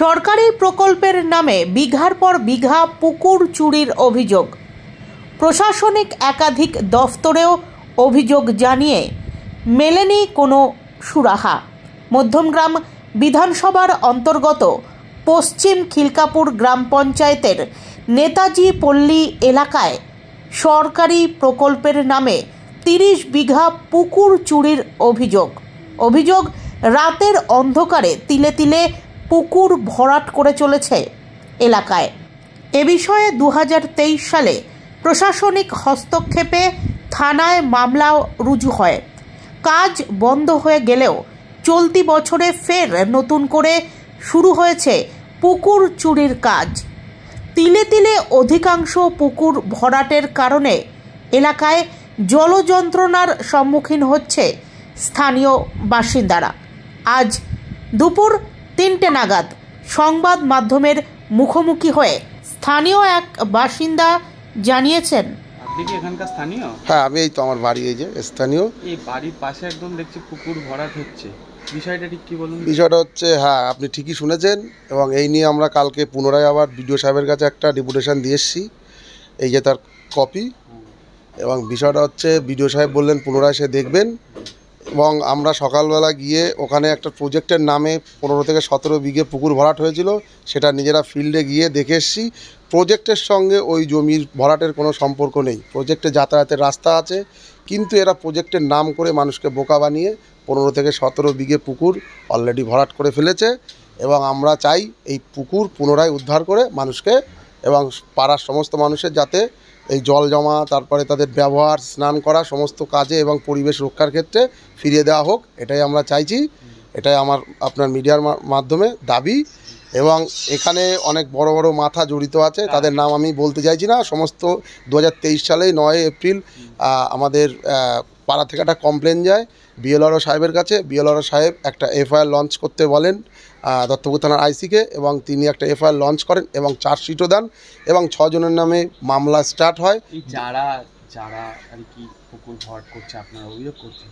সরকারি প্রকল্পের নামে বিঘার পর বিঘা পুকুর চুরির অভিযোগ। প্রশাসনিক একাধিক দফতরেও অভিযোগ জানিয়ে মেলেনি কোনো সুরাহা। মধ্যমগ্রাম বিধানসভার অন্তর্গত পশ্চিম খিলকাপুর গ্রাম পঞ্চায়েতের নেতাজি পল্লী এলাকায় সরকারি প্রকল্পের নামে 30 বিঘা পুকুর চুরির অভিযোগ রাতের অন্ধকারে তিলে তিলে পুকুর ভরাট করে চলেছে এলাকায়। এ বিষয়ে 2023 সালে প্রশাসনিক হস্তক্ষেপে থানায় মামলাও রুজু হয়। কাজ বন্ধ হয়ে গেলেও চলতি বছরে ফের নতুন করে শুরু হয়েছে পুকুর চুরির কাজ। তিলে তিলে অধিকাংশ পুকুর ভরাটের কারণে এলাকায় জলযন্ত্রণার সম্মুখীন হচ্ছে স্থানীয় বাসিন্দারা। আজ দুপুর 3টে নাগাদ সংবাদ মাধ্যমের মুখোমুখি হয়ে স্থানীয় এক বাসিন্দা জানিয়েছেন, আপনি কি এখানকার স্থানীয়? হ্যাঁ, আমি এই তো, আমার বাড়ি এই যে স্থানীয়। এই বাড়ির পাশে একদম দেখছি পুকুর ভরাট হচ্ছে, বিষয়টা ঠিক কি বলুন? বিষয়টা হচ্ছে, হ্যাঁ আপনি ঠিকই শুনেছেন, এবং এই নিয়ে আমরা কালকে পুনরায় আবার বিডিও সাহেবের কাছে একটা ডেপুটেশন দিয়ে এসেছি, এই যে তার কপি। এবং বিষয়টা হচ্ছে, বিডিও সাহেব বললেন পুনরায় সে দেখবেন, এবং আমরা সকালবেলা গিয়ে ওখানে একটা প্রজেক্টের নামে 15 থেকে 17 বিঘে পুকুর ভরাট হয়েছিল, সেটা নিজেরা ফিল্ডে গিয়ে দেখে এসেছি। প্রজেক্টের সঙ্গে ওই জমির ভরাটের কোনো সম্পর্ক নেই। প্রজেক্টে যাতায়াতের রাস্তা আছে, কিন্তু এরা প্রজেক্টের নাম করে মানুষকে বোকা বানিয়ে 15 থেকে 17 বিঘে পুকুর অলরেডি ভরাট করে ফেলেছে। এবং আমরা চাই এই পুকুর পুনরায় উদ্ধার করে মানুষকে এবং পাড়ার সমস্ত মানুষের যাতে এই জল জমা, তারপরে তাদের ব্যবহার, স্নান করা সমস্ত কাজে এবং পরিবেশ রক্ষার ক্ষেত্রে ফিরিয়ে দেওয়া হোক, এটাই আমরা চাইছি। এটাই আমার আপনার মিডিয়ার মাধ্যমে দাবি। এবং এখানে অনেক বড় বড় মাথা জড়িত আছে, তাদের নাম আমি বলতে চাইছি না। সমস্ত 2023 সালে 9 এপ্রিল আমাদের পাড়া থেকে একটা কমপ্লেন যায় বিএলআরও সাহেবের কাছে। বিএলআরও সাহেব একটা এফআইআর লঞ্চ করতে বলেন দত্তপুর থানার আইসিকে, এবং তিনি একটা এফআইআর লঞ্চ করেন এবং চার্জশিটও দেন, এবং 6 জনের নামে মামলা স্টার্ট হয়। যারা আর কি পুকুর ভরাট করছে, আপনারা অভিযোগ করছেন,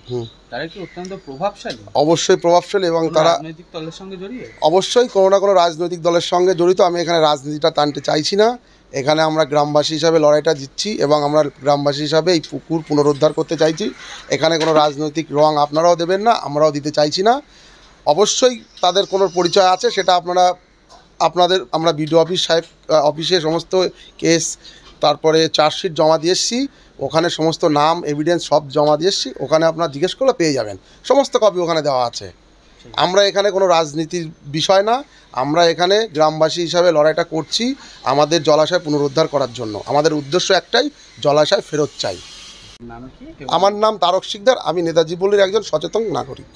তারা কি অত্যন্ত প্রভাবশালী? অবশ্যই প্রভাবশালী, এবং তারা রাজনৈতিক দলের সঙ্গে জড়িত। অবশ্যই কোনো না কোনো রাজনৈতিক দলের সঙ্গে জড়িত। আমি এখানে রাজনীতিটা টানতে চাইছি না। এখানে আমরা গ্রামবাসী হিসাবে লড়াইটা দিচ্ছি, এবং আমরা গ্রামবাসী হিসাবে এই পুকুর পুনরুদ্ধার করতে চাইছি। এখানে কোনো রাজনৈতিক রং আপনারাও দেবেন না, আমরাও দিতে চাইছি না। অবশ্যই তাদের কোনো পরিচয় আছে, সেটা আমরা বিডিও অফিসে সমস্ত কেস, তারপরে চার্জশিট জমা দিয়ে এসেছি, ওখানে সমস্ত নাম, এভিডেন্স সব জমা দিয়ে এসেছি। ওখানে আপনারা জিজ্ঞেস করলে পেয়ে যাবেন, সমস্ত কপি ওখানে দেওয়া আছে। আমরা এখানে কোনো রাজনীতির বিষয় না, আমরা এখানে গ্রামবাসী হিসাবে লড়াইটা করছি আমাদের জলাশয় পুনরুদ্ধার করার জন্য। আমাদের উদ্দেশ্য একটাই, জলাশয় ফেরত চাই। নাম কি? আমার নাম তারক শিকদার, আমি নেতাজি পল্লীর একজন সচেতন নাগরিক।